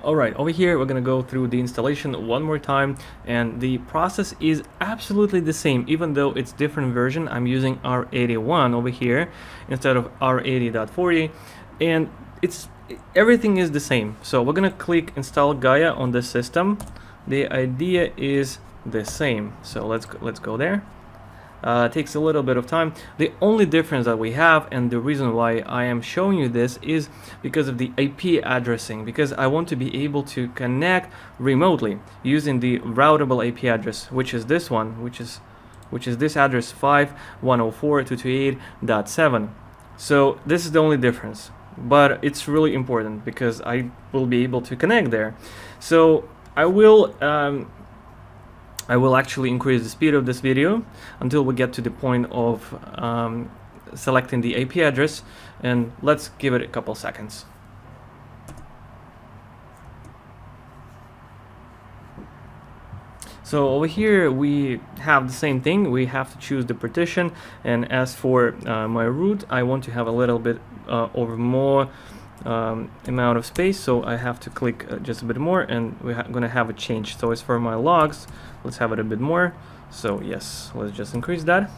Alright, over here we're gonna go through the installation one more time, and the process is absolutely the same, even though it's different version. I'm using R81 over here instead of R80.40, and everything is the same. So we're gonna click Install Gaia on this system. The idea is the same, so let's go there. Takes a little bit of time. The only difference that we have, and the reason why I am showing you this, is because of the IP addressing, because I want to be able to connect remotely using the routable IP address, which is this one, which is this address 5.104.228.7. So this is the only difference, but it's really important because I will be able to connect there. So I will actually increase the speed of this video until we get to the point of selecting the IP address, and let's give it a couple seconds. So over here we have the same thing. We have to choose the partition, and as for my root, I want to have a little bit over more amount of space, so I have to click just a bit more, and we're gonna have a change. So as for my logs, let's have it a bit more. So yes, let's just increase that.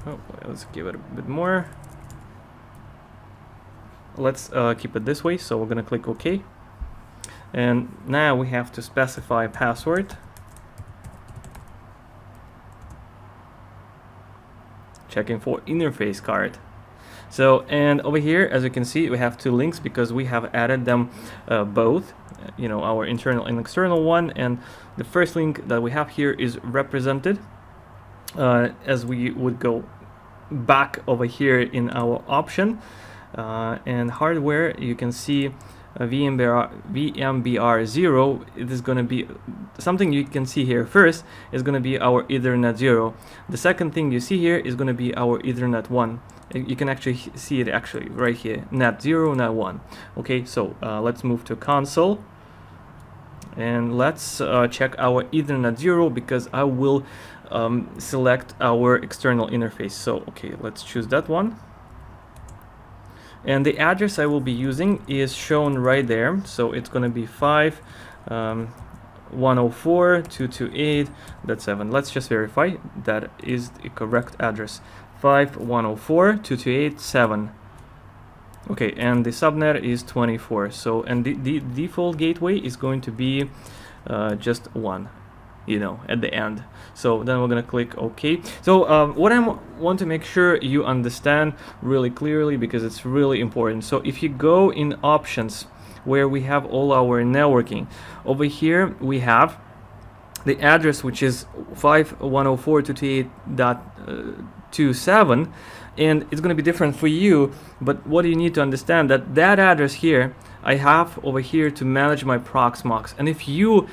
Oh, let's give it a bit more. Let's keep it this way, so we're gonna click OK, and now we have to specify password. Checking for interface card. So, and over here, as you can see, we have two links because we have added them both, you know, our internal and external one. And the first link that we have here is represented as we would go back over here in our option. And hardware, you can see VMBR 0. It is going to be something you can see here. First is going to be our Ethernet 0. The second thing you see here is going to be our Ethernet 1. You can actually see it right here, net 0, net 1. Okay, so let's move to console, and let's check our Ethernet 0 because I will select our external interface. So okay, let's choose that one, and the address I will be using is shown right there. So it's going to be 5.104.228.7. Let's just verify that is the correct address. 5.104.228.7. Okay, and the subnet is 24. So, and the default gateway is going to be just 1, you know, at the end. So then we're gonna click OK. So what I want to make sure you understand really clearly, because it's really important. So if you go in options where we have all our networking, over here we have the address, which is 5.104.228.27, and it's going to be different for you. But what you need to understand, that address here I have over here to manage my Proxmox, and if you